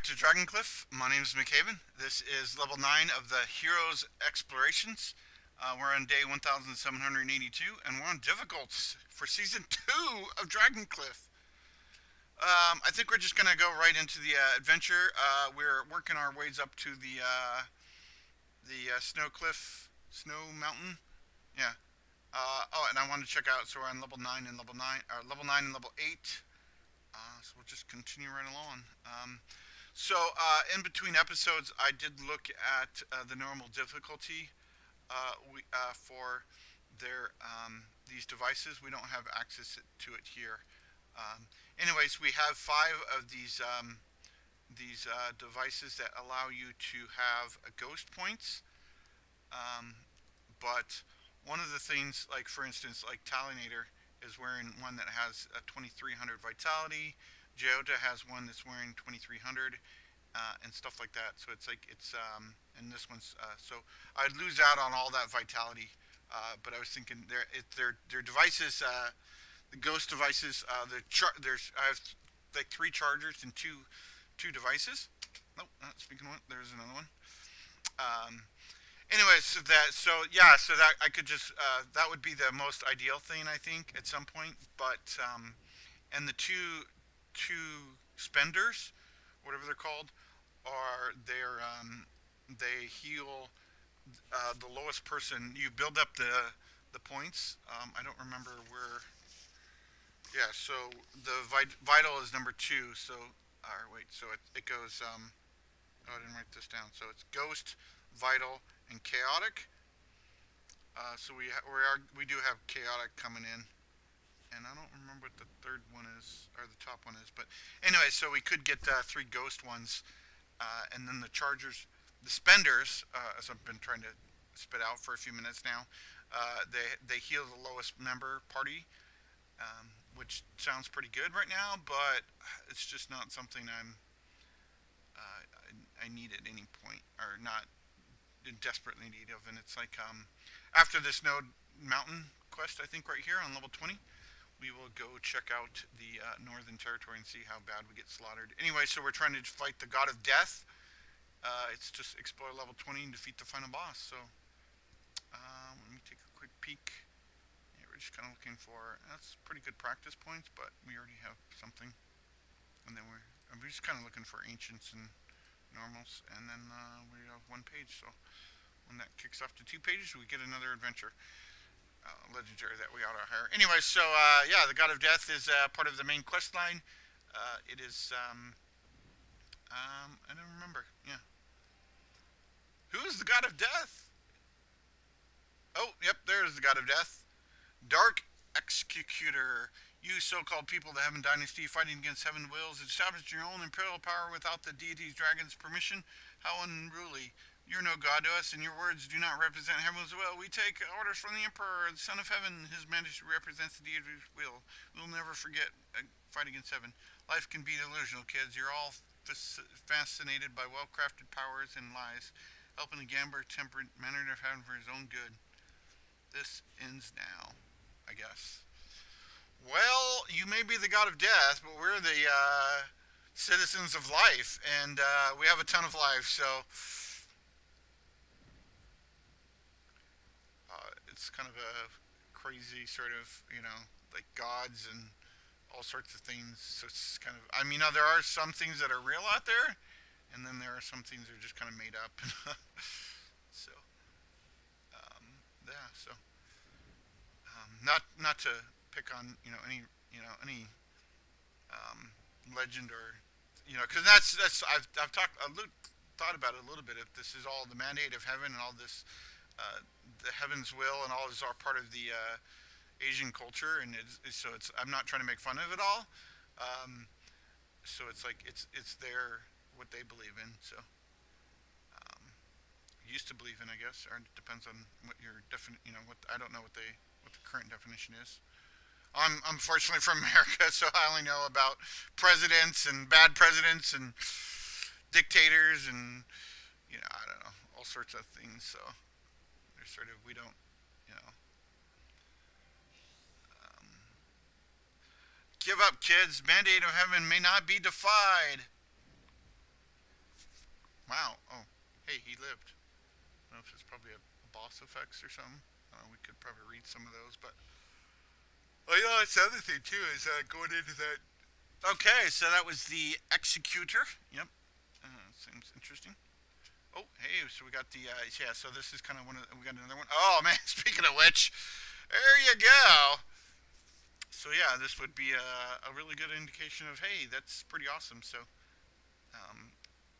back to Dragpn. My name is Micaiah. This is level 9 of the Heroes Explorations. We're on day 1782, and we're on difficults for season 2 of Dragpn. I think we're just going to go right into the adventure. We're working our ways up to the Snow Cliff, Snow Mountain. Yeah. Oh, and I wanted to check out, so we're on level 9 and level 9, or level 9 and level 8. So we'll just continue right along. In between episodes, I did look at the normal difficulty for these devices. We don't have access to it here. Anyways, we have 5 of these devices that allow you to have ghost points. But one of the things, like for instance, like Talinator is wearing one that has a 2300 vitality. Jota has one that's wearing 2300, and stuff like that. So it's like and this one's so I'd lose out on all that vitality. But I was thinking their devices, the ghost devices. I have like 3 chargers and two devices. Nope, not speaking of one. There's another one. Anyways, so that I could just that would be the most ideal thing, I think, at some point. But and the two spenders, whatever they're called, they heal the lowest person. You build up the points. I don't remember where. Yeah, so the vital is number 2. So, wait, so it goes. Oh, I didn't write this down. So it's ghost, vital, and chaotic. So we do have chaotic coming in, and I don't remember what the third one is or the top one is. But anyway, so we could get 3 ghost ones, and then the chargers, the spenders, as I've been trying to spit out for a few minutes now. They heal the lowest member party, which sounds pretty good right now, but it's just not something I need at any point, or not in desperate need of. And it's like after this Node Mountain quest, I think right here on level 20, we will go check out the Northern Territory and see how bad we get slaughtered. Anyway, so we're trying to fight the God of Death. It's just explore level 20 and defeat the final boss. So let me take a quick peek. Yeah, we're just kind of looking for, that's pretty good practice points, but we already have something. And then we're just kind of looking for ancients and normals, and then we have 1 page. So when that kicks off to 2 pages, we get another adventure, legendary that we ought to hire. Anyway, so yeah, the God of Death is part of the main quest line. It is I don't remember. Yeah, who is the God of Death? Oh, yep, there's the God of Death. Dark Executor. You so-called people of the Heaven Dynasty, fighting against Heaven wills, established your own imperial power without the deity's dragon's permission. How unruly. You're no god to us, and your words do not represent Heaven's will. We take orders from the Emperor, the Son of Heaven. His Majesty represents the deity's will. We'll never forget fight against Heaven. Life can be delusional, kids. You're all fascinated by well-crafted powers and lies, helping the gambler temper manner of Heaven for his own good. This ends now, I guess. Well, you may be the God of Death, but we're the citizens of life, and we have a ton of life, so it's kind of a crazy sort of, like gods and all sorts of things. So it's kind of, I mean, there are some things that are real out there, and then there are some things that are just kind of made up. So, yeah, so not to pick on any legend, or because that's I've thought about it a little bit. If this is all the mandate of Heaven and all this, the Heaven's will and all is are part of the Asian culture, and so it's I'm not trying to make fun of it all. So it's like it's their what they believe in. So used to believe in, I guess, or it depends on what your what I don't know what the current definition is. I'm unfortunately from America, so I only know about presidents and bad presidents and dictators and I don't know, all sorts of things. So there's sort of we don't give up, kids. Mandate of Heaven may not be defied. Wow. Oh, hey, he lived. I don't know if it's probably a boss effects or something. We could probably read some of those, but oh yeah, that's the other thing too is going into that. Okay, so that was the executor. Yep, seems interesting. Oh, hey, so we got the yeah. So this is kind of one of we got another one. Oh man, speaking of which, there you go. So yeah, this would be a really good indication of hey, that's pretty awesome. So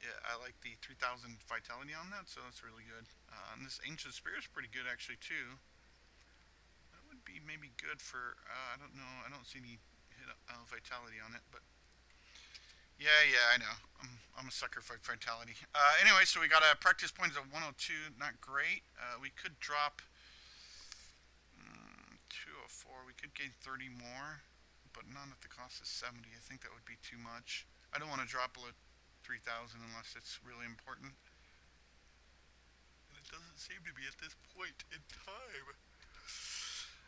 yeah, I like the 3,000 vitality on that, so that's really good. And this ancient spear is pretty good actually too. That would be maybe good for I don't know. I don't see any hit vitality on it, but yeah, yeah, I know. I'm a sucker for vitality. Anyway, so we got a practice points of 102. Not great. We could drop 204. We could gain 30 more, but not at the cost of 70. I think that would be too much. I don't want to drop below 3,000 unless it's really important. And it doesn't seem to be at this point in time.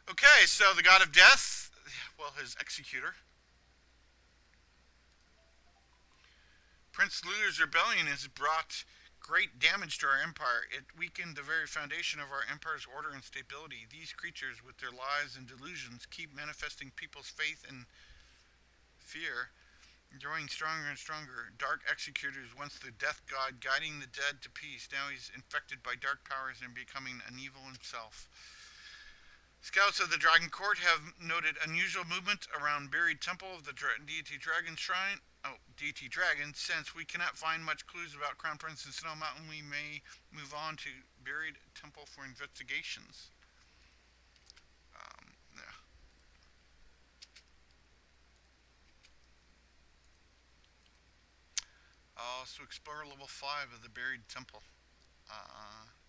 Okay, so the god of death, well, his executor, Prince Luther's rebellion has brought great damage to our empire. It weakened the very foundation of our empire's order and stability. These creatures, with their lies and delusions, keep manifesting people's faith and fear, growing stronger and stronger. Dark Executor is once the death god guiding the dead to peace. Now he's infected by dark powers and becoming an evil himself. Scouts of the Dragon Court have noted unusual movement around buried temple of the deity Dragon Shrine. Oh, deity Dragon. Since we cannot find much clues about Crown Prince and Snow Mountain, we may move on to buried temple for investigations. Yeah. So explore level 5 of the buried temple.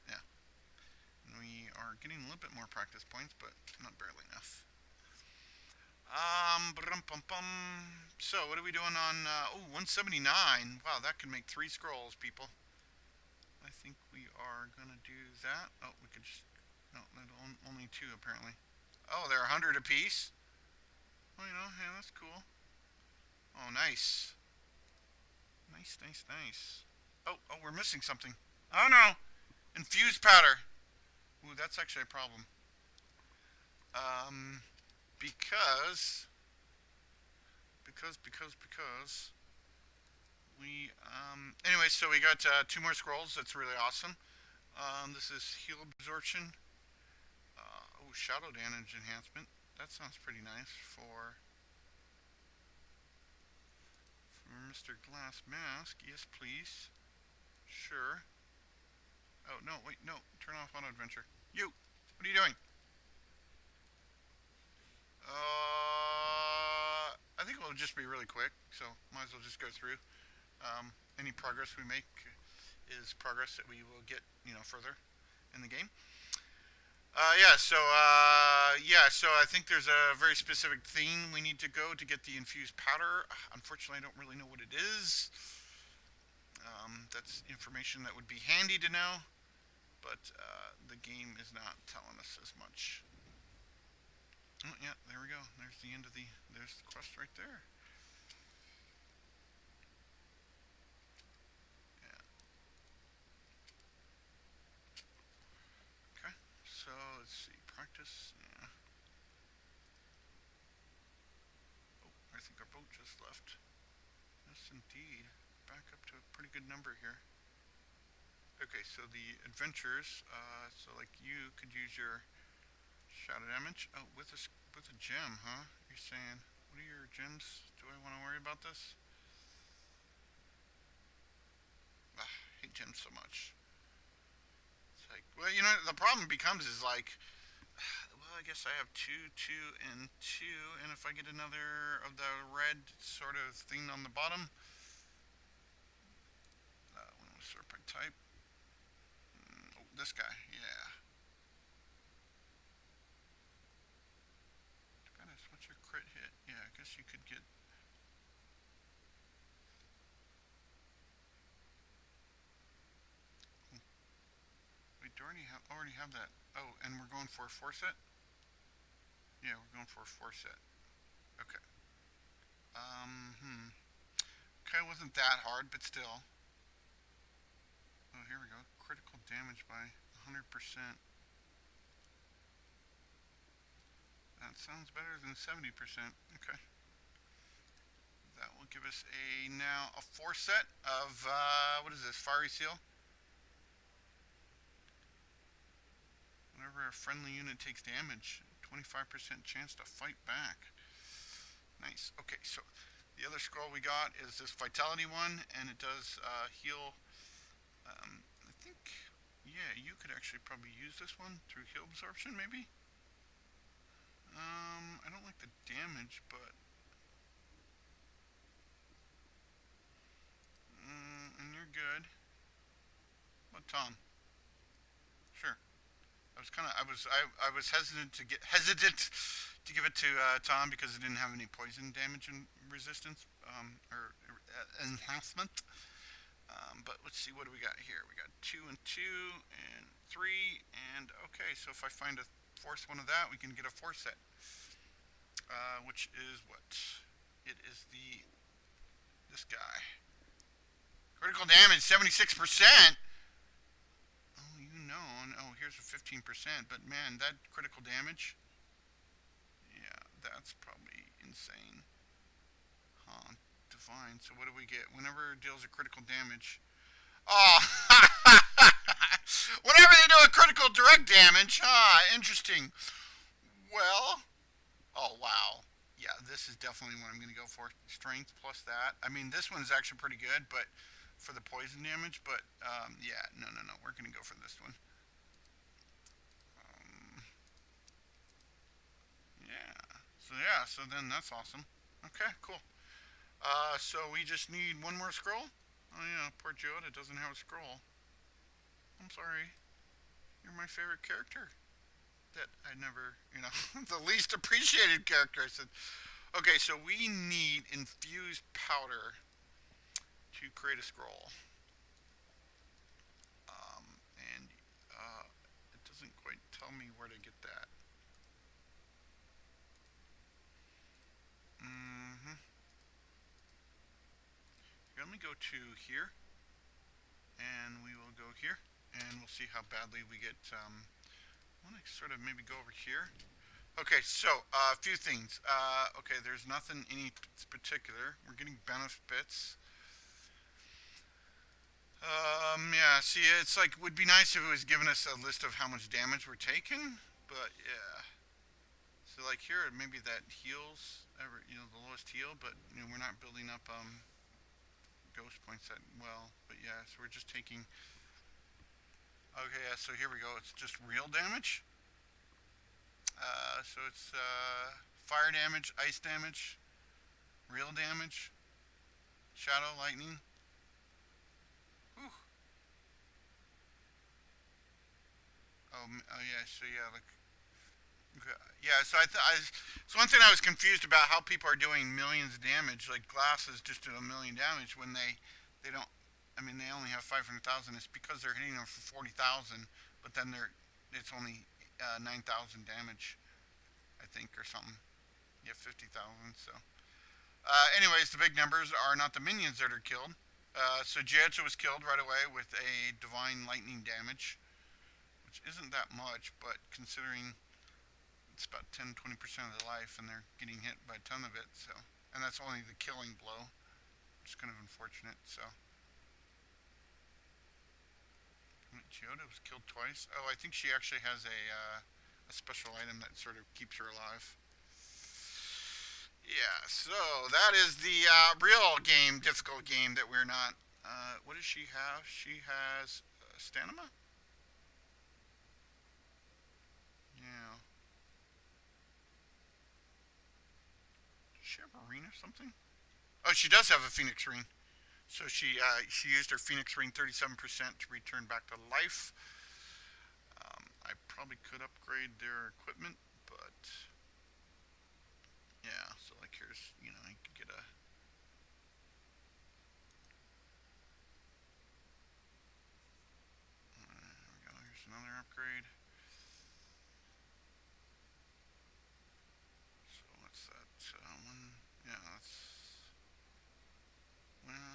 Yeah. And we are getting a little bit more practice points, but not barely enough. So, what are we doing on, 179. Wow, that could make 3 scrolls, people. I think we are gonna do that. Oh, we could just, no, only 2 apparently. Oh, they're 100 apiece? Well, yeah, that's cool. Oh, nice. Nice, nice, nice. Oh, we're missing something. Oh no! Infused powder! Ooh, that's actually a problem. Um, because because we anyway, so we got 2 more scrolls. That's really awesome. This is heal absorption. Oh, shadow damage enhancement. That sounds pretty nice for Mr. Glass Mask. Yes, please. Sure. Oh no, wait, no. Turn off auto adventure. You. What are you doing? I think it'll just be really quick, so might as well just go through. Any progress we make is progress that we will get, further in the game. So I think there's a very specific theme we need to go to get the infused powder. Unfortunately, I don't really know what it is. That's information that would be handy to know, but the game is not telling us as much. Oh, yeah, there we go. There's the end of there's the quest right there. Yeah. Okay, so let's see. Practice. Yeah. Oh, I think our boat just left. Yes, indeed. Back up to a pretty good number here. Okay, so the adventures. So like you could use your shadow damage. Oh, with a gem, huh? You're saying, what are your gems? Do I want to worry about this? Ah, I hate gems so much. It's like, well, the problem becomes is like, well, I guess I have 2, 2, and 2, and if I get another of the red sort of thing on the bottom, when we sort by type, oh, this guy, yeah. Goodness, what's your crit hit? Yeah, I guess you could get. We already have that. Oh, and we're going for a 4 set. Yeah, we're going for a 4 set. Okay. Okay, wasn't that hard, but still. here we go. Critical damage by 100%. That sounds better than 70%. Okay. That will give us now a 4 set of, what is this, Fiery Seal? Whenever a friendly unit takes damage, 25% chance to fight back. Nice. Okay, so the other scroll we got is this Vitality one, and it does heal. I think, yeah, you could actually probably use this one through heal absorption, maybe? I don't like the damage, but and you're good. What, Tom? Sure. I was hesitant to give it to Tom because it didn't have any poison damage and resistance or enhancement. But let's see, what do we got here? We got 2 and 2 and 3 and okay. So if I find a fourth one of that, we can get a 4 set, which is what? It is this guy. Critical damage 76%. Oh, you know. Oh, here's a 15%. But man, that critical damage. Yeah, that's probably insane. Huh. Divine. So what do we get? Whenever it deals a critical damage. Oh! Whenever they do a critical direct damage. Interesting. Well. Oh, wow. Yeah, this is definitely what I'm going to go for. Strength plus that. I mean, this one's actually pretty good, but for the poison damage. But yeah, no. We're going to go for this one. Um, yeah. So then that's awesome. Okay, cool. So we just need one more scroll. Oh yeah, poor Joda doesn't have a scroll. I'm sorry. You're my favorite character. That I never, the least appreciated character. I said, okay, so we need infused powder to create a scroll. And it doesn't quite tell me where to get that. Mm-hmm. Let me go to here, and we will go here, and we'll see how badly we get. I want to sort of maybe go over here. Okay, so a few things. Okay, there's nothing any particular. We're getting benefits. Yeah. See, it's like would be nice if it was giving us a list of how much damage we're taking, but yeah. So like here, maybe that heals, the lowest heal, but we're not building up ghost points that well. But yeah, so we're just taking. Okay, yeah. So here we go. It's just real damage. So it's fire damage, ice damage, real damage, shadow, lightning. Whew. Oh yeah. So yeah, like yeah. So so one thing I was confused about how people are doing millions of damage. Like glasses just do a million damage when they don't. I mean, they only have 500,000. It's because they're hitting them for 40,000, but then it's only 9,000 damage, I think, or something. Yeah, 50,000. So, anyways, the big numbers are not the minions that are killed. So Jietsu was killed right away with a divine lightning damage, which isn't that much, but considering it's about 10-20% of their life, and they're getting hit by a ton of it. So, and that's only the killing blow, which is kind of unfortunate. So, Geoda was killed twice. Oh, I think she actually has a special item that sort of keeps her alive. Yeah, so that is the real game, difficult game that we're not. What does she have? She has stamina? Yeah. Does she have a ring or something? Oh, she does have a Phoenix ring. So she used her Phoenix ring 37% to return back to life. I probably could upgrade their equipment, but yeah. So like here's you could get a. There we go. Here's another upgrade. So what's that? Yeah,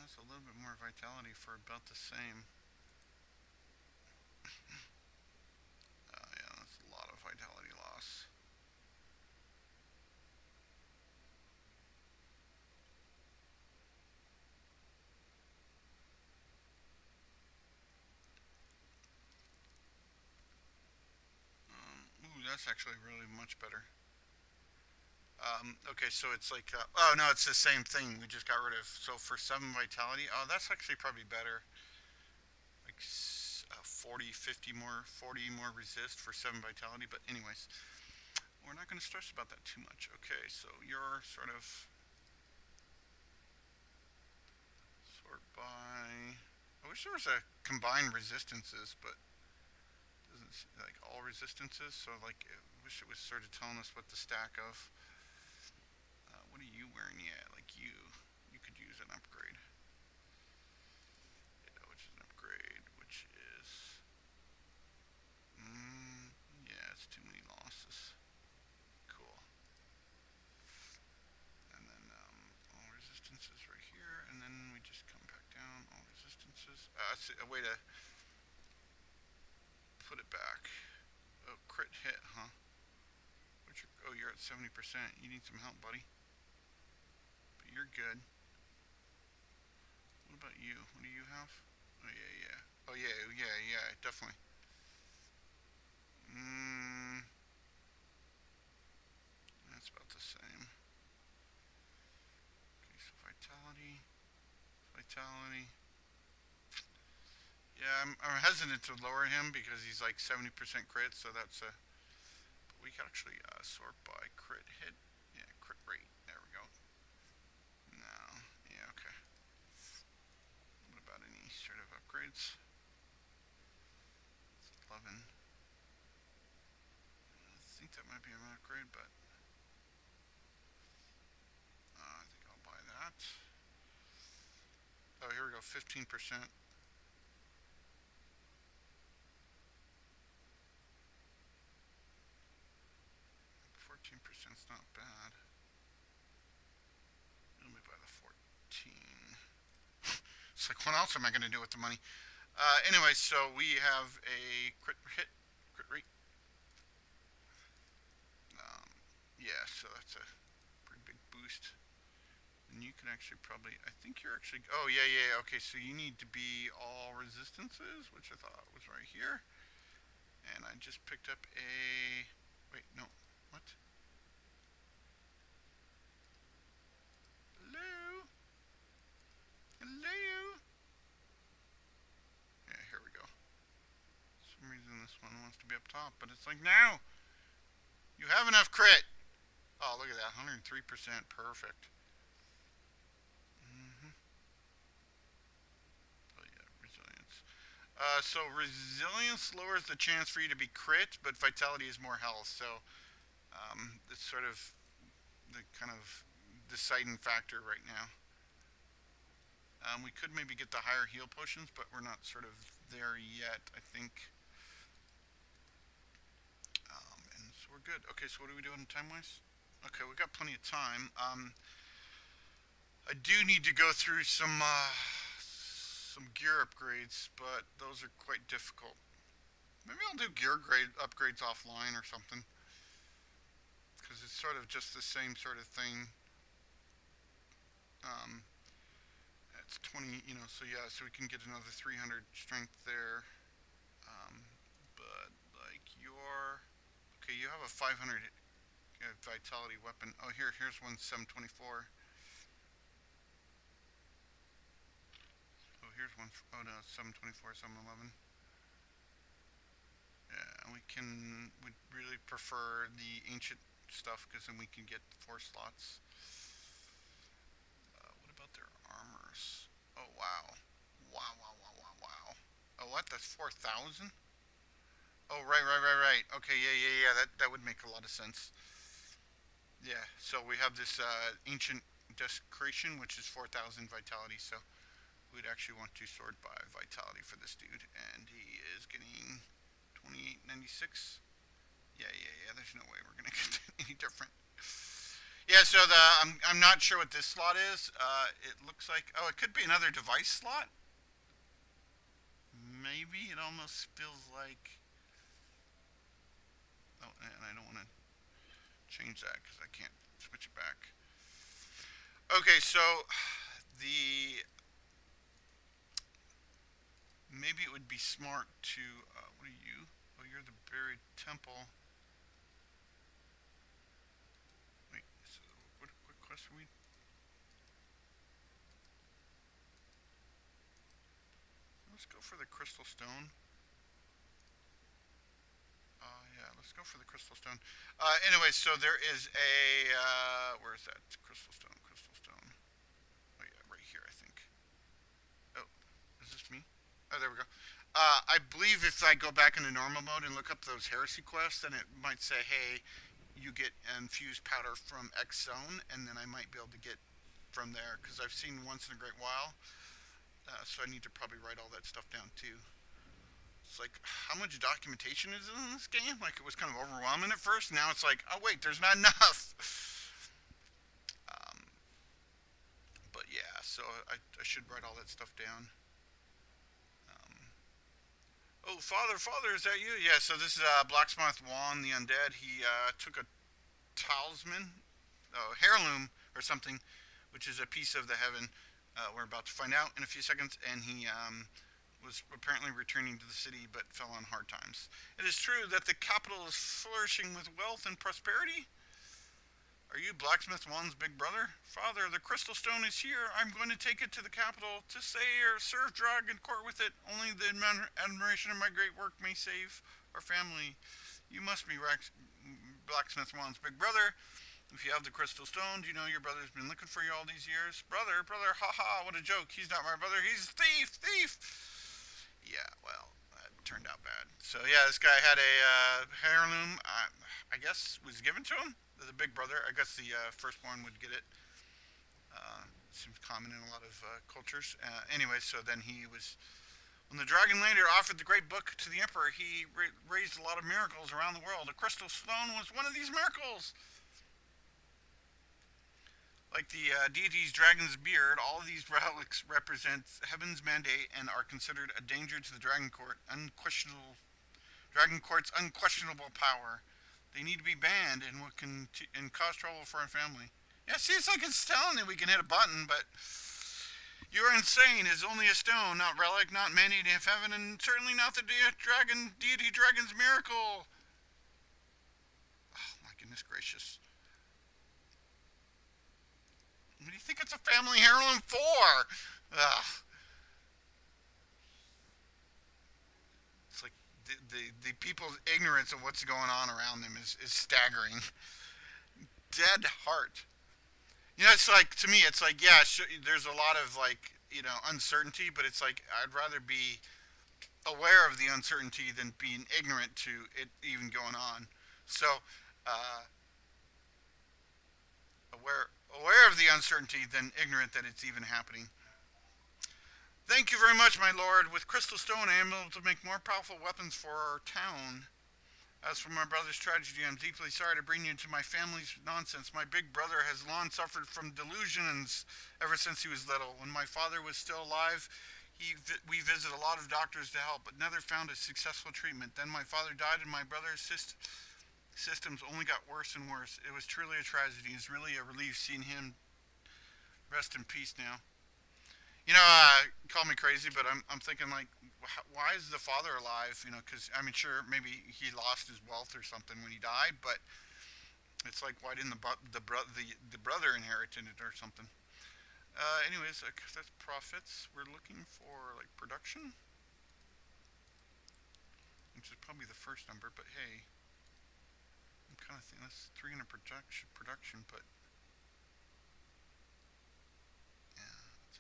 that's a little bit more vitality for about the same. that's actually really much better. Okay, so it's like, oh no, it's the same thing. We just got rid of. So for 7 vitality, oh, that's actually probably better. Like 40, 50 more, 40 more resist for 7 vitality. But anyways, we're not going to stress about that too much. Okay, so you're sort by. I wish there was a combined resistances, but doesn't like all resistances. So like, I wish it was sort of telling us what the stack of. What are you wearing? Yeah, like you could use an upgrade. Yeah, which is an upgrade, which is. Yeah, it's too many losses. Cool. And then all resistances right here, and then we just come back down. All resistances. That's a way to put it back. Oh, crit hit, huh? Oh, you're at 70%. You need some help, buddy. But you're good. What about you? What do you have? Oh yeah, yeah. Oh yeah, yeah, yeah. Definitely. Mm, that's about the same. Okay, so vitality, vitality. Yeah, I'm hesitant to lower him because he's like 70% crit, so that's a. But we can actually sort by crit hit. Yeah, crit rate. There we go. No. Yeah, okay. What about any sort of upgrades? It's 11. I think that might be an upgrade, but I think I'll buy that. Oh, here we go. 15%. 14% is not bad. Let me buy the 14. It's like, what else am I going to do with the money? Anyway, so we have a crit hit, crit rate. Um, yeah, so that's a pretty big boost. And you can actually probably, I think you're actually, oh yeah, yeah, okay, so you need to be all resistances, which I thought was right here. And I just picked up a, wait, no, what? Hello? Hello? Yeah, here we go. For some reason this one wants to be up top, but it's like, no! You have enough crit! Oh, look at that, 103%, perfect. Oh yeah, resilience. So resilience lowers the chance for you to be crit, but vitality is more health, so it's sort of the kind of deciding factor right now. We could maybe get the higher heal potions, but we're not sort of there yet, I think. And so we're good. Okay, so what are we doing time-wise? Okay, we got plenty of time. I do need to go through some gear upgrades, but those are quite difficult. Maybe I'll do gear upgrades offline or something, because it's sort of just the same sort of thing. Um, it's 20, so yeah, so we can get another 300 strength there. Um, but like okay, you have a 500 vitality weapon. Oh, here's one 724. Oh, here's one. Oh no, 724, 711. Yeah, we'd really prefer the ancient stuff because then we can get 4 slots. What about their armors? Oh wow, wow, wow, wow, wow, wow. Oh what? That's 4,000. Oh right, right, right, right. Okay, yeah, yeah, yeah. That would make a lot of sense. Yeah. So we have this ancient desecration, which is 4,000 vitality. So we'd actually want to sort by vitality for this dude, and he is getting 2896. Yeah, yeah, yeah. There's no way we're gonna get any different. Yeah, so I'm not sure what this slot is. It looks like, oh, it could be another device slot. Maybe it almost feels like. Oh, and I don't want to change that because I can't switch it back. Okay, so the maybe it would be smart to. What are you? Oh, you're the buried temple. let's go for the crystal stone. Yeah, let's go for the crystal stone. Anyway, so there is a, where is that? Crystal stone, crystal stone. Oh yeah, right here, I think. Oh, is this me? Oh, there we go. I believe if I go back into normal mode and look up those heresy quests, then it might say, hey, you get infused powder from X zone, and then I might be able to get from there, because I've seen once in a great while. So I need to probably write all that stuff down too. It's like, how much documentation is in this game? Like, it was kind of overwhelming at first. Now it's like, oh wait, there's not enough. um, but yeah, so I should write all that stuff down. Um, oh, Father, is that you? Yeah, so this is Blacksmith Juan the Undead. He took a talisman, heirloom or something, which is a piece of the heaven. We're about to find out in a few seconds, and he was apparently returning to the city but fell on hard times. It is true that the capital is flourishing with wealth and prosperity. Are you Blacksmith One's big brother? Father, the crystal stone is here. I'm going to take it to the capital to say or serve Dragon Court with it. Only the admiration of my great work may save our family. You must be Blacksmith One's big brother. If you have the crystal stone, do you know your brother's been looking for you all these years? Brother, haha, what a joke. He's not my brother. He's a thief. Yeah, well, that turned out bad. So yeah, this guy had a heirloom. I guess was given to him. The big brother. I guess the firstborn would get it. Seems common in a lot of cultures. Anyway, so then he was. When the dragon later offered the great book to the emperor, he raised a lot of miracles around the world. A crystal stone was one of these miracles. Like the deity's dragon's beard, all of these relics represent heaven's mandate and are considered a danger to the Dragon Court. Dragon Court's unquestionable power. They need to be banned and and cause trouble for our family. Yeah, see, it's like it's telling that we can hit a button, but you are insane. It's only a stone, not relic, not mandate of heaven, and certainly not the deity dragon's miracle. Oh my goodness gracious. What do you think it's a family heirloom for? Ugh. It's like the people's ignorance of what's going on around them is staggering. Dead heart. You know, it's like, to me, it's like, yeah, there's a lot of, like, uncertainty, but it's like, I'd rather be aware of the uncertainty than being ignorant to it even going on. So, uh, aware of the uncertainty than ignorant that it's even happening. Thank you very much, my lord. With Crystal Stone, I am able to make more powerful weapons for our town. As for my brother's tragedy, I'm deeply sorry to bring you into my family's nonsense. My big brother has long suffered from delusions ever since he was little. When my father was still alive, we visited a lot of doctors to help, but never found a successful treatment. Then my father died, and my brother's systems only got worse and worse. It was truly a tragedy. It's really a relief seeing him rest in peace now. Call me crazy, but I'm thinking, like, why is the father alive? Because I mean, sure, maybe he lost his wealth or something when he died, but it's like, why didn't the brother inherit it or something? Anyways, that's profits. We're looking for like production, which is probably the first number. But hey, I'm kind of thinking that's 300 production, but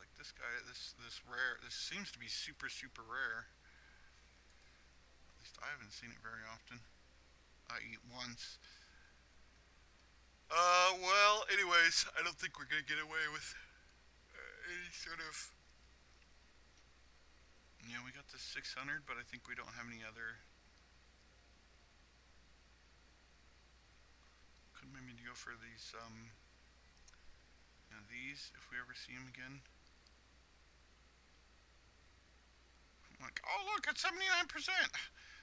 like this guy, this rare. This seems to be super rare. At least I haven't seen it very often. I eat once. Well, anyways, I don't think we're gonna get away with any sort of. Yeah, we got the 600, but I think we don't have any other. Could maybe go for these. These if we ever see them again. Like, oh look, it's 79%.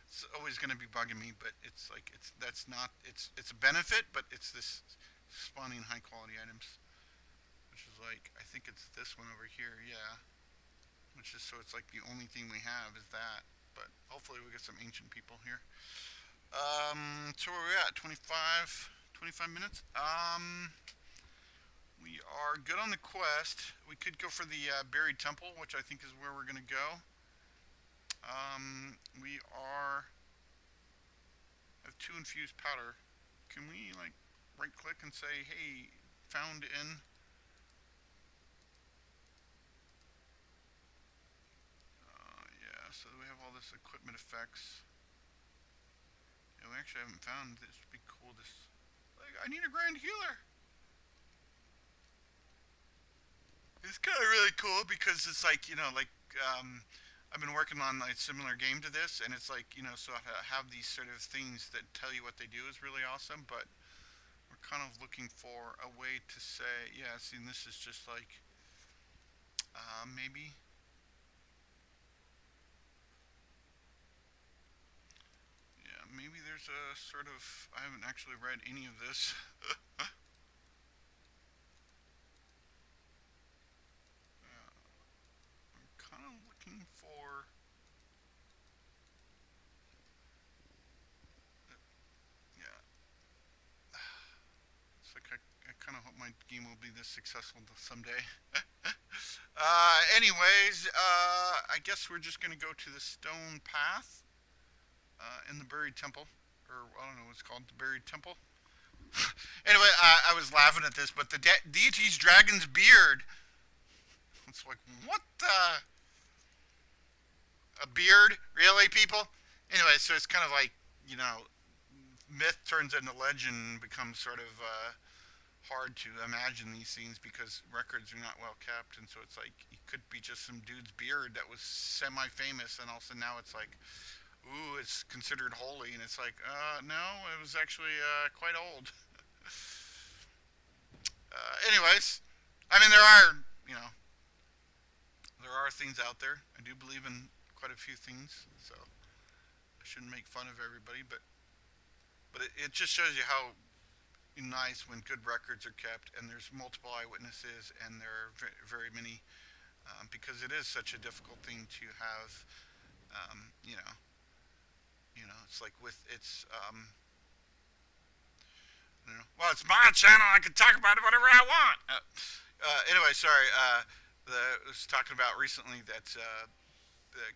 It's always going to be bugging me, but it's like that's not it's a benefit, but it's this spawning high quality items, which is like, I think it's this one over here, yeah. Which is, so it's like the only thing we have is that, but hopefully we get some ancient people here. So where are we at? 25 minutes. We are good on the quest. We could go for the buried temple, which I think is where we're gonna go. We are have two infused powder. Can we like right click and say, hey, found in? Yeah, so we have all this equipment effects. Yeah, we actually haven't found this. Would be cool. This, like, I need a grand healer. It's kind of really cool because it's like, like I've been working on a similar game to this, and it's like, so to have these sort of things that tell you what they do is really awesome. But we're kind of looking for a way to say, yeah, see, this is just like maybe, yeah, maybe there's a sort of. I haven't actually read any of this. I'm kind of looking for. Yeah, it's like I kind of hope my game will be this successful someday. Anyways, I guess we're just gonna go to the stone path in the buried temple, or I don't know what it's called, the buried temple. Anyway, I was laughing at this, but the deity's dragon's beard. It's like, what the? A beard? Really, people? Anyway, so it's kind of like, you know, myth turns into legend and becomes sort of hard to imagine these things because records are not well kept. And so it's like, it could be just some dude's beard that was semi famous, and also now it's like, ooh, it's considered holy. And it's like, no, it was actually quite old. Anyways, I mean, you know, there are things out there. I do believe in quite a few things, so I shouldn't make fun of everybody, but it just shows you how nice when good records are kept and there's multiple eyewitnesses and there are very many because it is such a difficult thing to have. Um, you know, it's like with it's. I don't know. Well, it's my channel. I can talk about it whatever I want. Anyway, sorry. I was talking about recently that the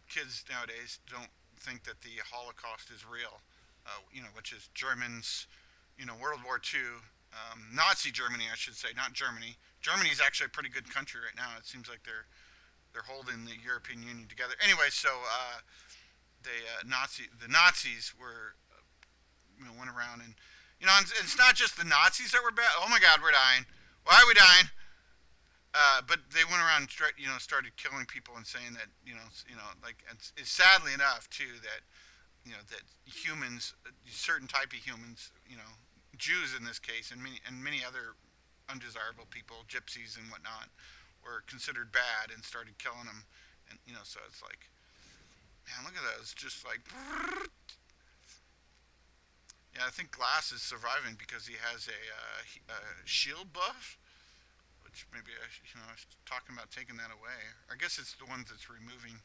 kids nowadays don't think that the Holocaust is real. Which is Germans, World War II, Nazi Germany, I should say, not Germany. Germany is actually a pretty good country right now. It seems like they're holding the European Union together. Anyway, so the Nazis were went around and it's not just the Nazis that were bad. Oh my God, we're dying. Why are we dying? But they went around and started killing people and saying that like it's sadly enough too that that humans, certain type of humans, Jews in this case, and many other undesirable people, gypsies and whatnot, were considered bad and started killing them, and so it's like, man, look at those, just like, yeah, I think Glass is surviving because he has a shield buff, which maybe I was talking about taking that away. I guess it's the ones that's removing.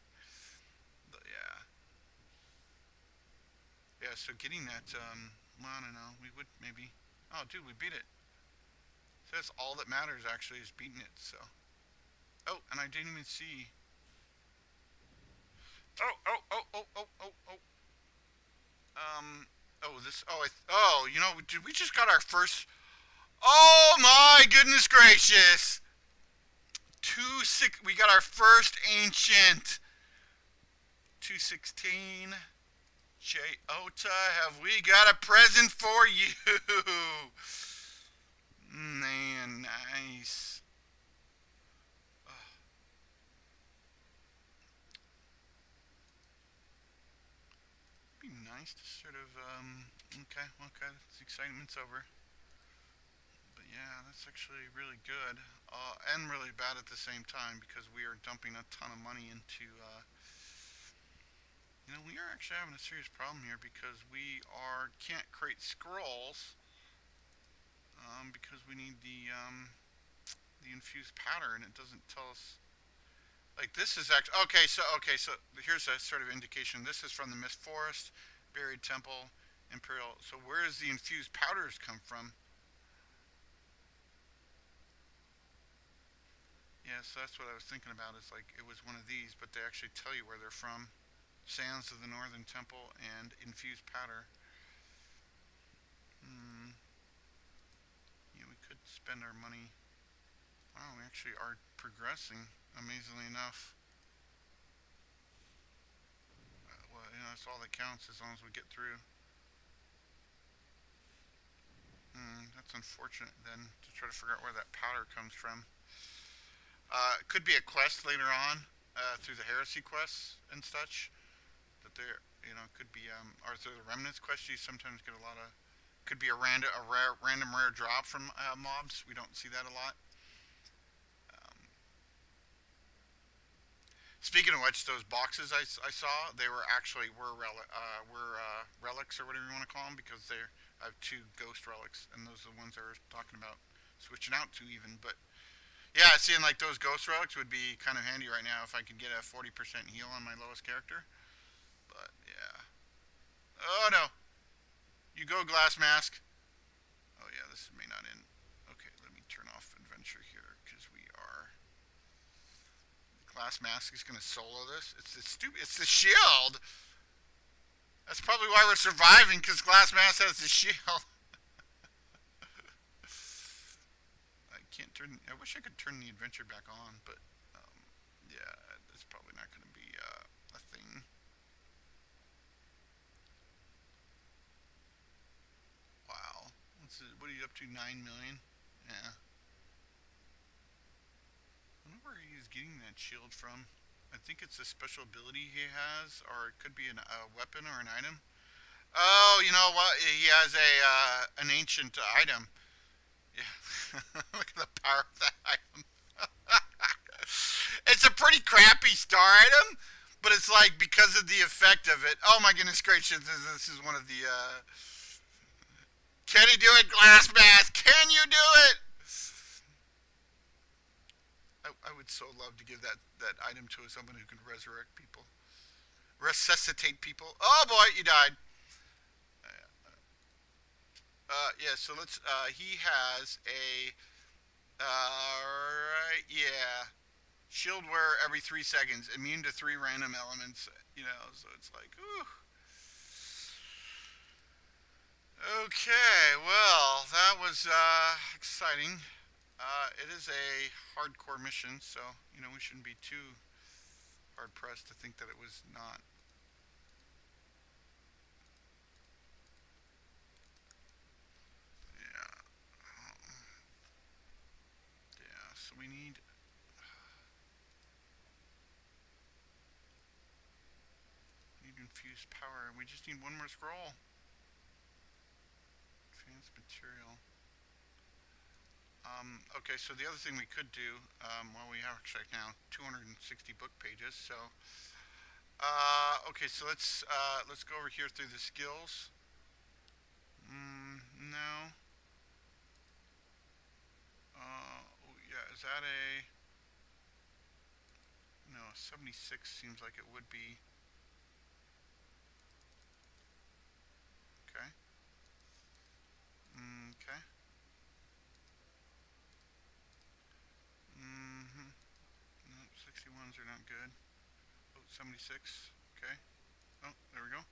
But yeah, yeah. So getting that, well, I don't know. We would maybe. Oh, dude, we beat it. So that's all that matters actually is beating it. So. Oh, and I didn't even see. Oh, oh, oh, oh, oh, oh, oh. Um. Oh, this. Oh, Did we just got our first? Oh my goodness gracious! 2-6. We got our first ancient. 216. Ota, have we got a present for you? Man, nice. Oh, it'd be nice to sort of, okay, the excitement's over. But yeah, that's actually really good. And really bad at the same time because we are dumping a ton of money into, we are actually having a serious problem here because we can't create scrolls, because we need the infused powder and it doesn't tell us. Like this is actually okay. So here's a sort of indication. This is from the Mist Forest, Buried Temple, Imperial. So where does the infused powders come from? Yeah, so that's what I was thinking about. Is like it was one of these, but they actually tell you where they're from. Sands of the Northern Temple and infused powder. Hmm. Yeah, we could spend our money. Wow, we actually are progressing, amazingly enough. Well, that's all that counts as long as we get through. That's unfortunate then to try to figure out where that powder comes from. It could be a quest later on through the heresy quests and such. That there, could be or through the remnants quest. You sometimes get a lot of. Could be random rare drop from mobs. We don't see that a lot. Um, Speaking of which, those boxes I saw, they were actually relics or whatever you want to call them because they're I have two ghost relics and those are the ones I was talking about switching out to even. But yeah, seeing like those ghost relics would be kind of handy right now if I could get a 40% heal on my lowest character. But yeah. Oh no, you go glass mask. Oh yeah, this may not end. Okay, let me turn off adventure here because we are. Glass mask is gonna solo this. It's the stupid. It's the shield. That's probably why we're surviving, because Glass Mask has the shield. I can't turn. I wish I could turn the adventure back on, but um, yeah, it's probably not going to be a thing. Wow, what are you up to? 9 million. Yeah. I wonder where he's getting that shield from. I think it's a special ability he has, or it could be a weapon or an item. Oh, you know what? He has an ancient item. Yeah. Look at the power of that item. It's a pretty crappy star item, but it's like because of the effect of it. Oh my goodness gracious! This is one of the. Can he do it, Glass Mask? Can you do it? I would so love to give that item to someone who can resurrect people, resuscitate people. Oh boy, you died. Yeah. So let's. He has a. Right. Yeah. Shield wear every 3 seconds, immune to 3 random elements. So it's like, ooh. Okay, well, that was exciting. It is a hardcore mission, so we shouldn't be too hard pressed to think that it was not. Yeah, yeah. So we need infused power. We just need one more scroll. Advanced material. Okay, so the other thing we could do, well, we have actually now 260 book pages. So, okay, so let's go over here through the skills. No. Oh yeah, is that a no? 76 seems like it would be. Okay. Okay. Mm-hmm. No, 61s are not good. Oh, 76. Okay. Oh, there we go.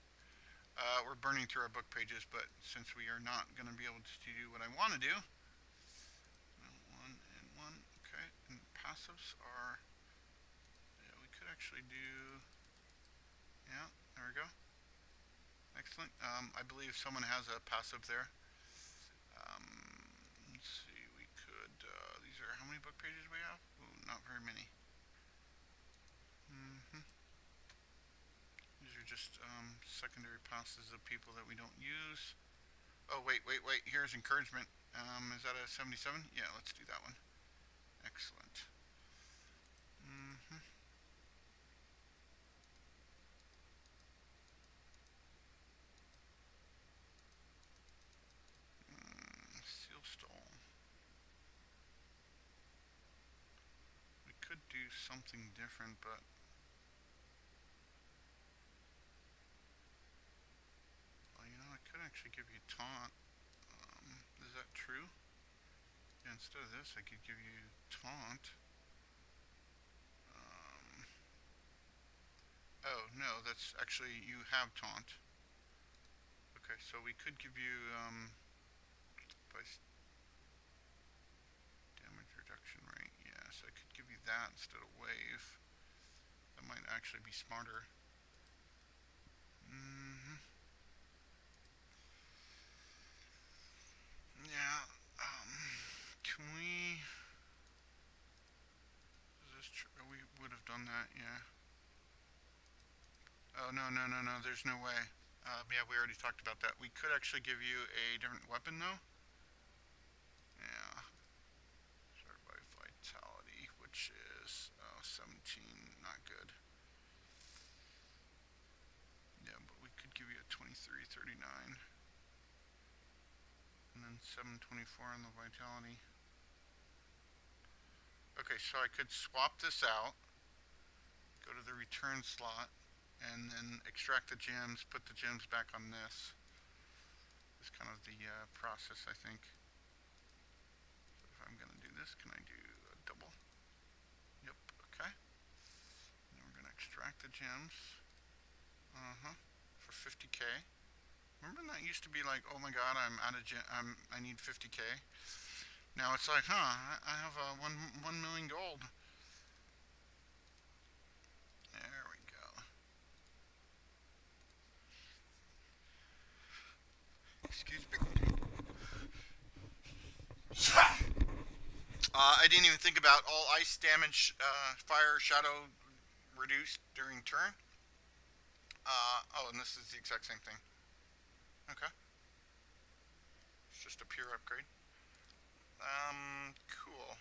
We're burning through our book pages, but since we are not going to be able to do what I want to do, one and one. Okay. And passives are. Yeah, we could actually do. Yeah, there we go. Excellent. I believe someone has a passive there. Um, let's see. We could. These are how many book pages we have? Ooh, not very many. Mm-hmm. These are just secondary passes of people that we don't use. Oh wait. Here's encouragement. Is that a 77? Yeah, let's do that one. Excellent. Mm-hmm. Seal stall. We could do something different, but well, I could actually give you taunt. Is that true? Yeah, instead of this, I could give you taunt. that's actually, you have taunt. Okay, so we could give you damage reduction rate. Yeah, so I could give you that instead of wave. That might actually be smarter. Yeah. Can we? Is this true? We would have done that. Yeah. Oh no no no no! There's no way. Yeah, we already talked about that. We could actually give you a different weapon though. Yeah. Sorry by vitality, which is 17. Not good. Yeah, but we could give you a 2339. And then 724 on the vitality. Okay, so I could swap this out, go to the return slot, and then extract the gems, put the gems back on this. Is kind of the process, I think. So if I'm going to do this, can I do a double? Yep, okay. And then we're going to extract the gems. For 50k. Remember that used to be like, oh my god, I'm out of I need 50k. Now it's like, I have 1 million gold. There we go. Excuse me. I didn't even think about all ice damage, fire, shadow reduced during turn. Oh, and this is the exact same thing. Okay. It's just a pure upgrade. Cool.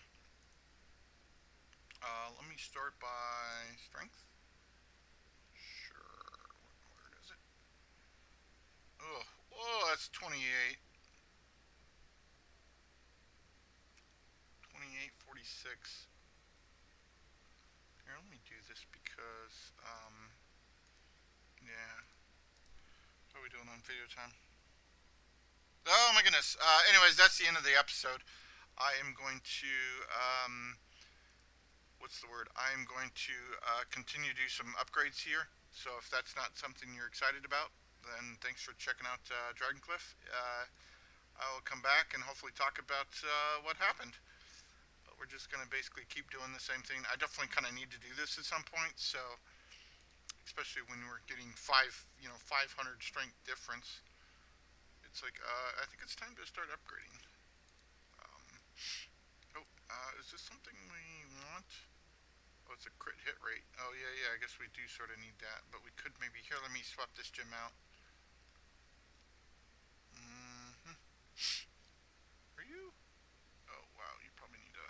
Let me start by strength. Sure. Where is it? Oh, oh, that's 28. 2846. Here, let me do this because, yeah. How are we doing on video time? Oh my goodness. Anyways, that's the end of the episode. I am going to, what's the word? I am going to continue to do some upgrades here. So if that's not something you're excited about, then thanks for checking out Dragpn. I will come back and hopefully talk about what happened. But we're just going to basically keep doing the same thing. I definitely kind of need to do this at some point. So, especially when we're getting 500 strength difference, it's like I think it's time to start upgrading. Is this something we want? Oh, it's a crit hit rate. Oh yeah, I guess we do sort of need that. But we could maybe here. Let me swap this gem out. Are you? Oh wow, you probably need a.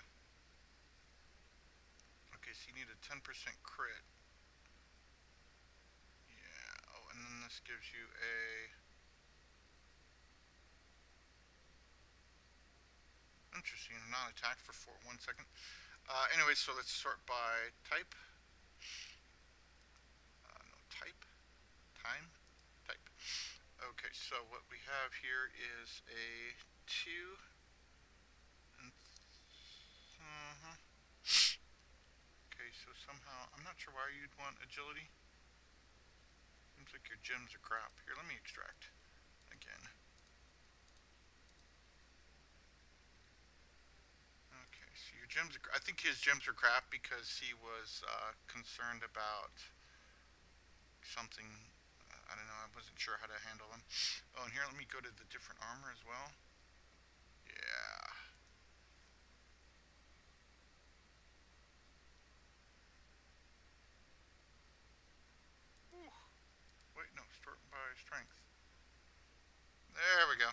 Okay, so you need a 10% crit. Yeah. Oh, and then this gives you a. Interesting. Non-attack for 1 second. Anyway, so let's sort by type. No type. Time. Type. Okay, so what we have here is a 2. Okay, so somehow, I'm not sure why you'd want agility. Seems like your gems are crap. Here, let me extract again. Okay, so your gems are, I think his gems are crap because he was concerned about something. I don't know, I wasn't sure how to handle them. Oh, and here, let me go to the different armor as well. Yeah. Ooh. Wait, no, start by strength. There we go.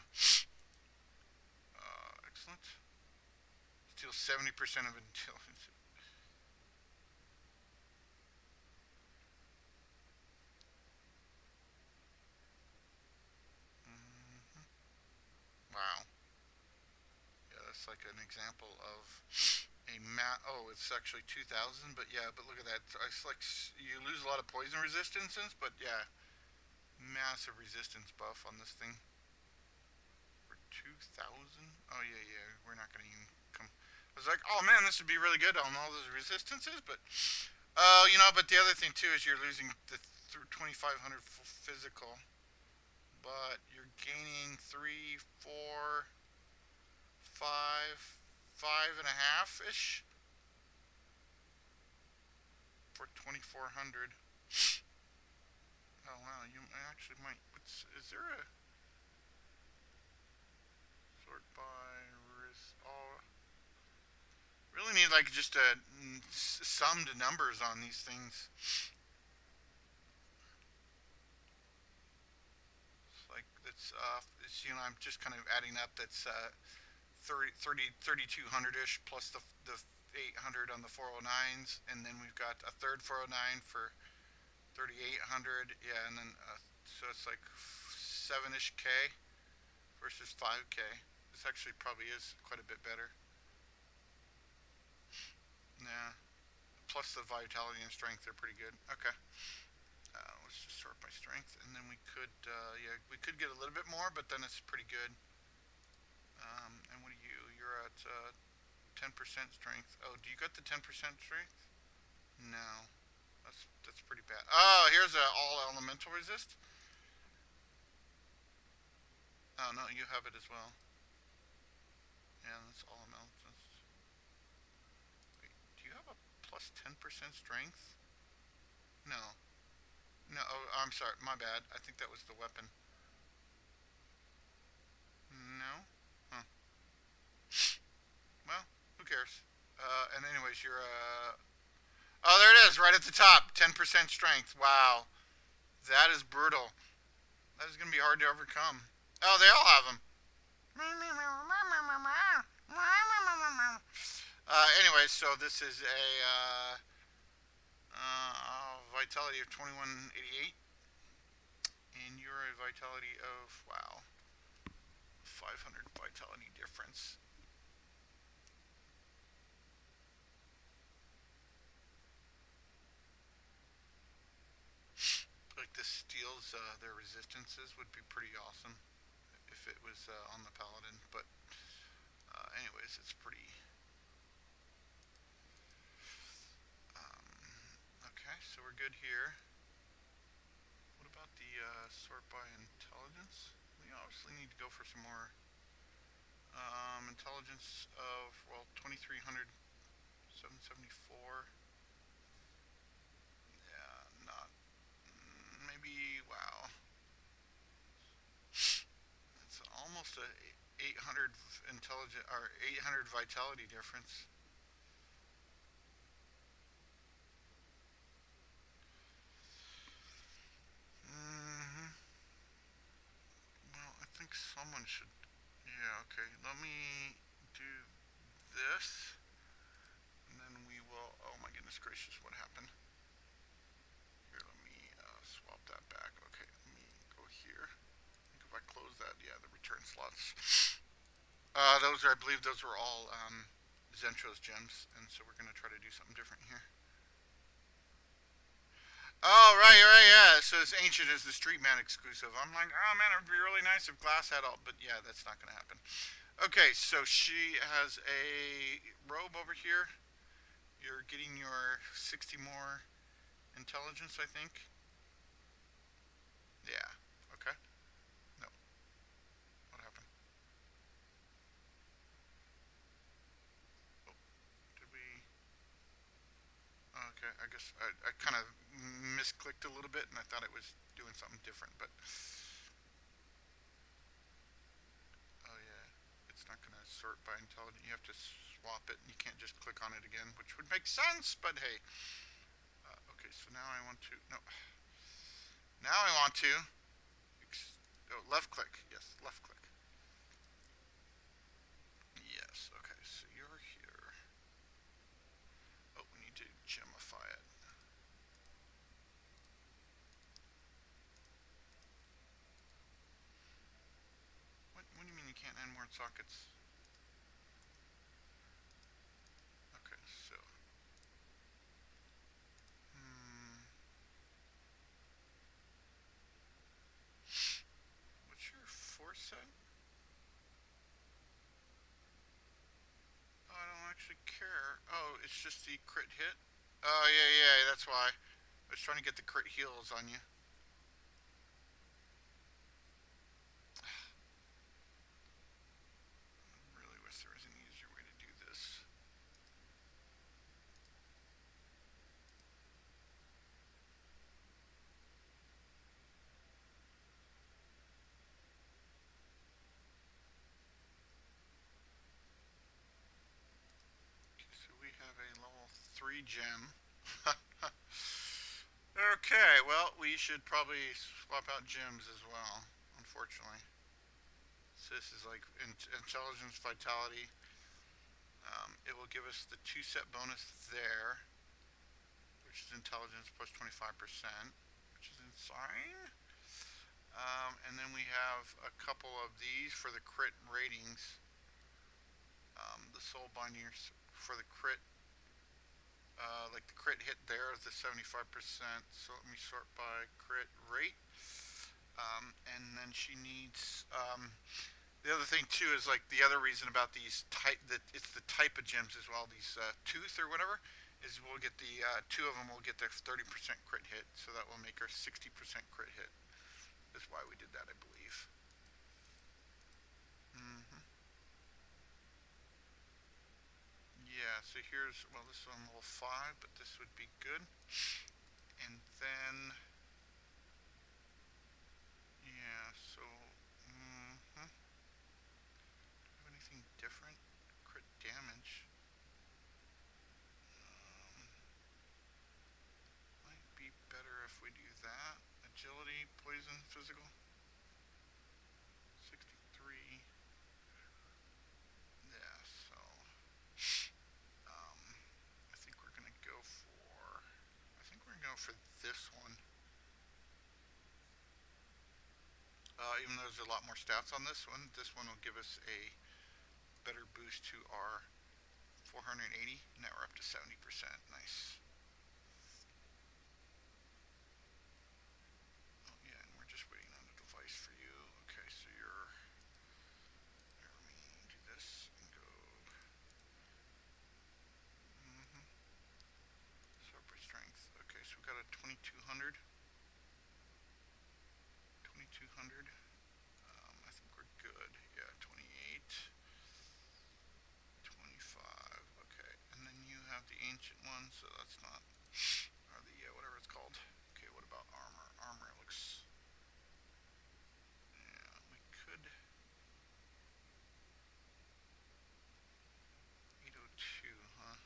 Excellent. Steal 70% of intelligence. Wow. Yeah, that's like an example of a oh, it's actually 2000, but yeah, but look at that. It's like you lose a lot of poison resistances, but yeah, massive resistance buff on this thing. For 2000? Oh yeah, we're not gonna even come. I was like, oh man, this would be really good on all those resistances, but but the other thing too is you're losing the 2,500 physical, but you're gaining 3, 4, 5, 5.5 ish for 2,400. Oh wow, you actually might. Is there a sort by risk? Oh, really need like just a summed numbers on these things. Like it's I'm just kind of adding up. That's 3,200 ish plus the 800 on the 409s, and then we've got a third 409 for 3,800. Yeah, and then so it's like 7ish K versus 5K. This actually probably is quite a bit better. Yeah. Plus the vitality and strength, they're pretty good. Okay. Let's just sort by strength, and then we could, yeah, we could get a little bit more, but then it's pretty good. And what are you? You're at 10% strength. Oh, do you got the 10% strength? No, that's pretty bad. Oh, here's a all elemental resist. Oh no, you have it as well. Yeah, that's all elemental. Wait, do you have a plus 10% strength? No, no. Oh, I'm sorry. My bad. I think that was the weapon. No. Huh. Well, who cares? And anyways, you're oh, there it is, right at the top. 10% strength. Wow, that is brutal. That is gonna be hard to overcome. Oh, they all have them. Anyways, so this is a vitality of 2188, and you're a vitality of wow, 500 vitality difference. Like this steals their resistances would be pretty awesome if it was on the paladin, but anyways, it's pretty. Okay, so we're good here. What about the sort by intelligence? We obviously need to go for some more intelligence of, well, 2,300, 774. Yeah, not. Maybe, wow. It's almost a 800 intelligent or 800 vitality difference. Mm-hmm. Well, I think someone should. Yeah, okay. Let me do this, and then we will. Oh my goodness gracious, what happened? Here, let me swap that back. Okay, let me go here. I think if I close that, yeah, the return slots. Those are, I believe, those were all Zentro's gems, and so we're gonna try to do something different here. Oh, right, right, yeah. So it's ancient as the Street Man exclusive. I'm like, oh man, it would be really nice if Glass had all, but yeah, that's not gonna happen. Okay, so she has a robe over here. You're getting your 60 more intelligence, I think. Yeah. Okay. No. What happened? Oh, did we? Okay, I guess I kind of misclicked a little bit, and I thought it was doing something different, but oh yeah, it's not gonna sort by intelligence. You have to swap it, and you can't just click on it again, which would make sense. But hey, okay, so now I want to no. Now I want to. Oh, left click. Yes, left click. Yes. Okay, so you're here. Oh, we need to gemify it. What do you mean you can't add more sockets? Okay, so. Hmm. What's your force set? Oh, I don't actually care. Oh, it's just the crit hit? Oh, yeah, yeah, that's why. I was trying to get the crit heals on you. free gem. Okay, well, we should probably swap out gems as well, unfortunately. So this is like intelligence, vitality. It will give us the 2 set bonus there, which is intelligence plus 25%, which is insane. And then we have a couple of these for the crit ratings. The soul bindings for the crit, like the crit hit there is the 75%. So let me sort by crit rate. And then she needs. The other thing too is like the other reason about these type that it's the type of gems as well. These tooth or whatever is we'll get the 2 of them will get their 30% crit hit, so that will make her 60% crit hit. That's why we did that, I believe. Mm-hmm. Yeah. So here's this is on level 5, but this would be good. And then yeah. So. Mm-hmm. Have anything different? Crit damage. Might be better if we do that. Agility, poison, physical. 63. Yeah, so um, I think we're gonna go for. I think we're gonna go for this one. Even though there's a lot more stats on this one will give us a better boost to our 480. Now we're up to 70%. Nice. Oh yeah, and we're just waiting on the device for you. Okay, so you're. Here, let me do this and go. Mm-hmm. Super strength. Okay, so we got a 2200. 2200. I think we're good. Yeah, 28. 25. Okay, and then you have the ancient one, so that's not. Or the whatever it's called. Okay, what about armor? Armor looks. Yeah, we could. 802, huh?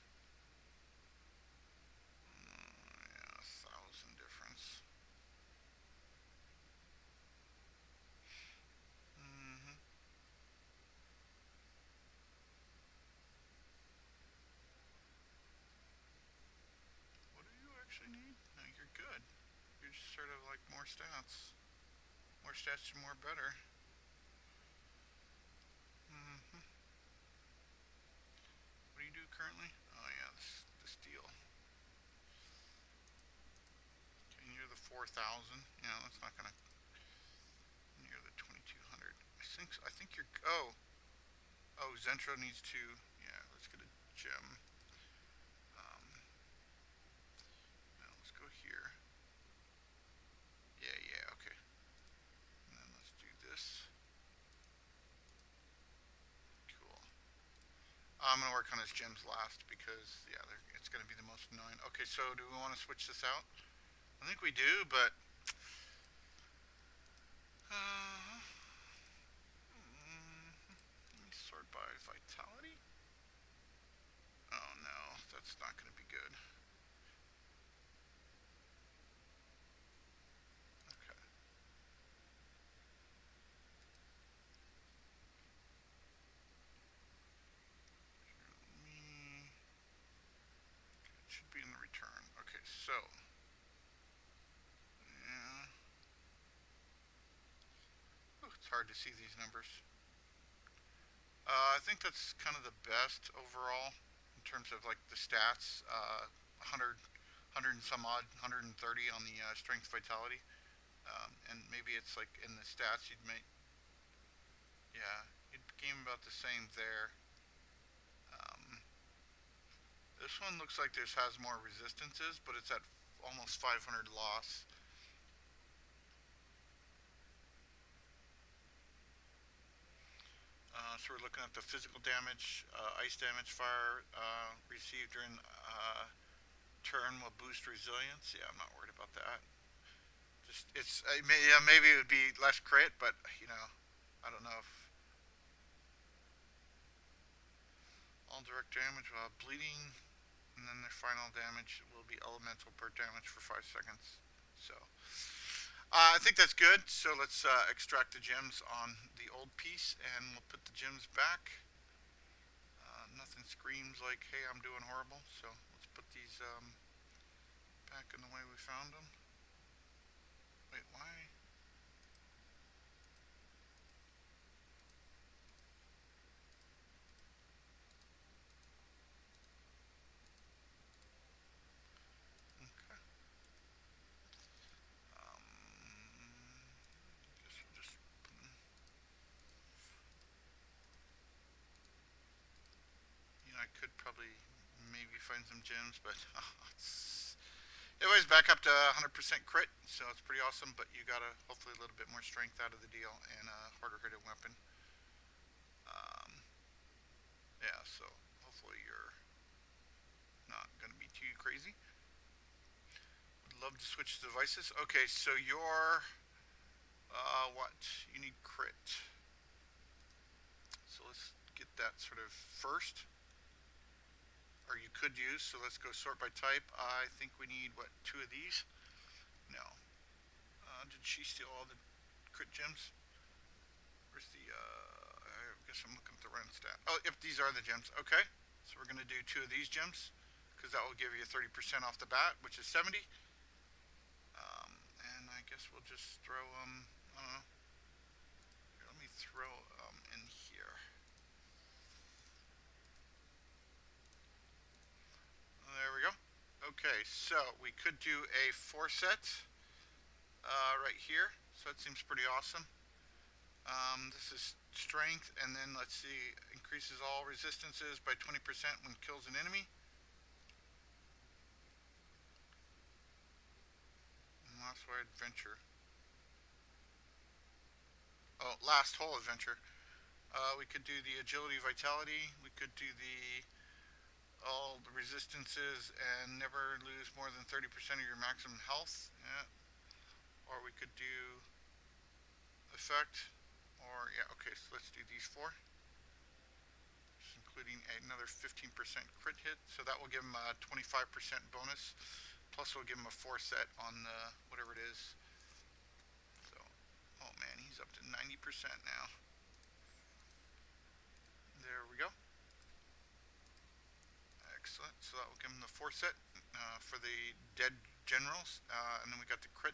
Yeah, 1,000 difference. Mm-hmm. What do you actually need? No, you're good. You're just sort of like more stats. More stats to more better. Mm-hmm. What do you do currently? Oh yeah, this deal. Okay, near the 4,000. Yeah, that's not gonna. Near the 2,200. I think you're. Oh, Zentro needs to. Yeah, let's get a gem. Um, now let's go here. Yeah, yeah, okay. And then let's do this. Cool. I'm gonna work on his gems last because yeah, it's gonna be the most annoying. Okay, so do we want to switch this out? I think we do, but let me sort by vitality. Oh no, that's not gonna be good. Okay. Me. It should be in the return. Okay, so yeah. Ooh, it's hard to see these numbers. I think that's kind of the best overall in terms of like the stats. 100, and some odd, 130 on the strength vitality. And maybe it's like in the stats you'd make. Yeah, you'd gain about the same there. Um, this one looks like this has more resistances, but it's at almost 500 loss. So we're looking at the physical damage, ice damage, fire received during turn will boost resilience. Yeah, I'm not worried about that. Just yeah, maybe it would be less crit, but I don't know if all direct damage while bleeding. And then the final damage will be elemental burst damage for 5 seconds. So, I think that's good. So let's extract the gems on the old piece, and we'll put the gems back. Nothing screams like, hey, I'm doing horrible. So let's put these back in the way we found them. Wait, why? Okay. Guess we'll just put them. I could probably maybe find some gems, but it always back up to 100% crit, so it's pretty awesome. But you gotta hopefully a little bit more strength out of the deal and a harder hitting weapon. Um, yeah, so hopefully you're not gonna be too crazy. Would love to switch devices. Okay, so you're what? You need crit. So let's get that sort of first. Or you could use, so let's go sort by type. I think we need, what, 2 of these? No. Did she steal all the crit gems? Where's the, I guess I'm looking at the run stat. Oh, yep, these are the gems. Okay. So we're going to do 2 of these gems, because that will give you 30% off the bat, which is 70. And I guess we'll just throw them, I don't know. Here, let me throw in here. There we go. Okay, so we could do a 4 set right here. So that seems pretty awesome. This is strength, and then let's see, increases all resistances by 20% when kills an enemy. Last way adventure. Oh, last whole adventure. We could do the agility, vitality. We could do the all the resistances and never lose more than 30% of your maximum health. Yeah. Or we could do effect. Or yeah, okay. So let's do these 4. Including another 15% crit hit. So that will give him a 25% bonus. Plus we'll give him a 4 set on the whatever it is. So, oh man, he's up to 90% now. There we go. Excellent. So that will give him the 4 set for the dead generals. And then we got the crit.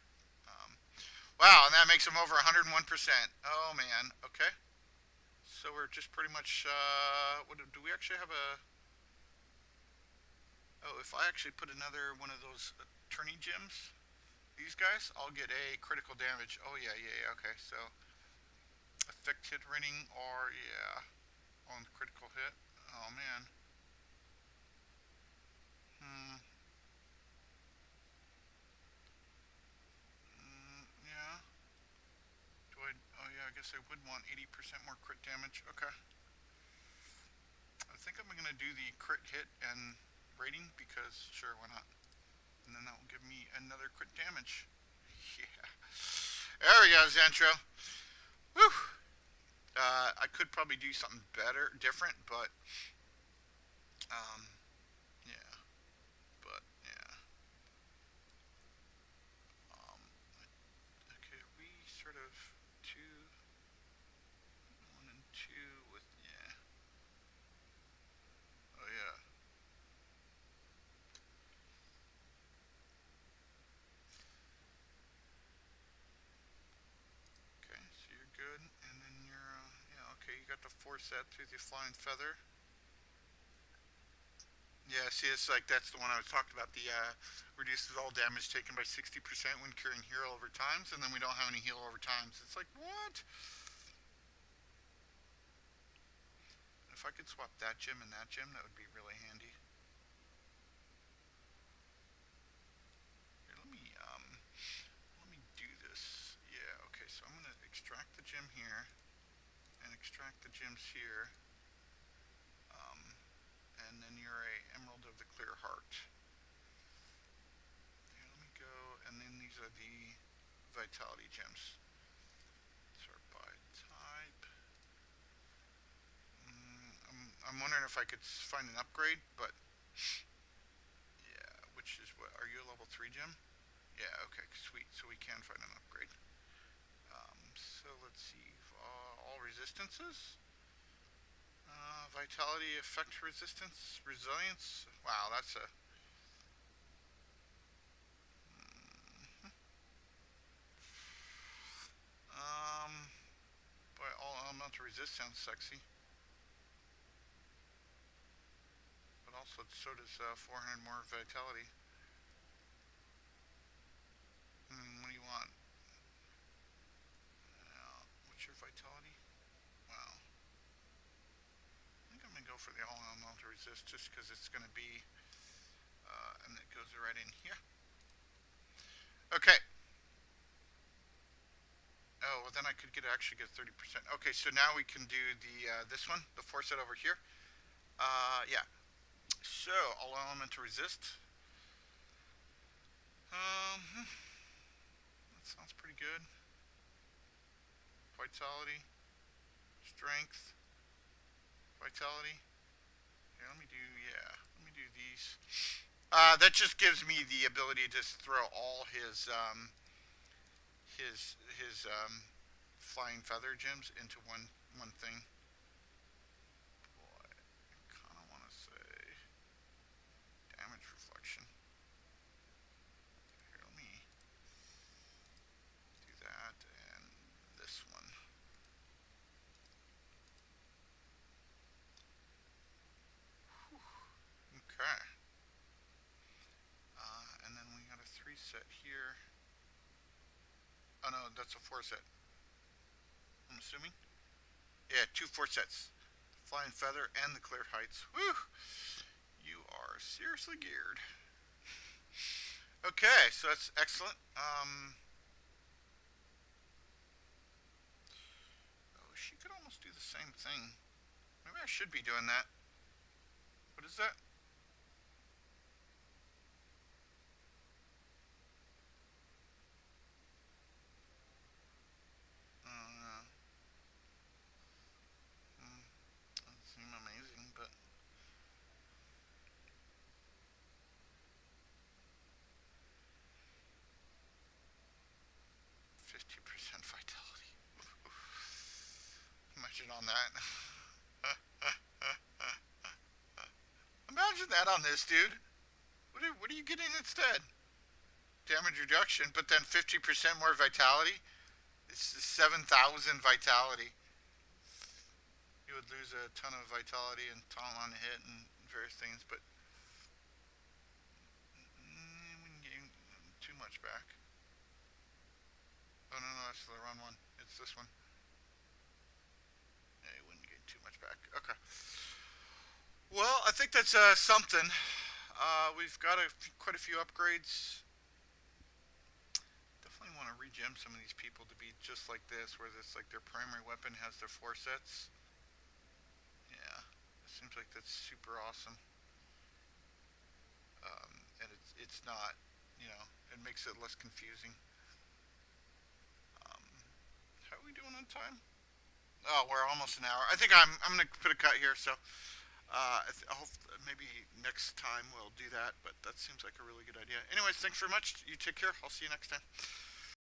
Wow, and that makes him over 101%. Oh man, okay. So we're just pretty much, what do we actually have a, oh, if I actually put another one of those attorney gems, these guys, I'll get a critical damage. Oh yeah, yeah, okay, so effect hit rating or, yeah, on critical hit. Oh man. Hmm. Yeah. Do I, oh yeah, I guess I would want 80% more crit damage. Okay. I think I'm gonna do the crit hit and rating because sure, why not? And then that will give me another crit damage. Yeah. There we go, Zentro. Whew. I could probably do something better, different, but um, yeah, but yeah. Um, okay, we sort of 2, 1 and 2 with yeah. Oh yeah. Okay, so you're good, and then you're yeah. Okay, you got the 4 set through the flying feather. Yeah, see, it's like that's the one I was talking about. The reduces all damage taken by 60% when carrying heal over times, and then we don't have any heal over times. It's like what? If I could swap that gem and that gem, that would be really handy. Here, let me do this. Yeah, okay. So I'm gonna extract the gem here, and extract the gems here. Um, and then you're a Emerald of the Clear Heart. Here, let me go, and then these are the Vitality gems. Sort by type. I'm wondering if I could find an upgrade, but which is what? Are you a level 3 gem? Yeah, okay, sweet. So we can find an upgrade. So let's see. All resistances. Vitality, effect resistance, resilience. Wow, that's a... Um, boy, all elemental resist sounds sexy. But also, so does 400 more vitality. What do you want? What's your vitality? Wow. I think I'm going to go for the all elemental resist just because it's going to be... and it goes right in here. Okay. Oh, well then I could actually get 30%. Okay, so now we can do the this one, the 4 set over here. Yeah. So, all elemental resist. That sounds pretty good. Vitality, strength, vitality. Here, let me do these. That just gives me the ability to just throw all his flying feather gems into one thing. Boy, I kind of want to say damage reflection. Here, let me do that and this one. Okay. And then we got a 3 set here. Oh no, that's a 4 set. I'm assuming. Yeah, 2 4 sets. Flying feather and the cleared heights. Whew! You are seriously geared. Okay, so that's excellent. Oh, she could almost do the same thing. Maybe I should be doing that. What is that? Uh, doesn't seem amazing, but 50% vitality. Imagine on that. Imagine that on this, dude. What are you getting instead? Damage reduction, but then 50% more vitality? It's 7,000 vitality. You would lose a ton of vitality and taunt on hit and various things, but we didn't get too much back. Oh no, that's the wrong one. It's this one. Yeah, you wouldn't get too much back. Okay. Well, I think that's something. We've got quite a few upgrades. Definitely want to regem some of these people to be just like this, where it's like their primary weapon has their 4 sets. Yeah, it seems like that's super awesome. And it's not, it makes it less confusing. How are we doing on time? Oh, we're almost an hour. I think I'm gonna put a cut here. So I hope maybe next time we'll do that. But that seems like a really good idea. Anyways, thanks very much. You take care. I'll see you next time.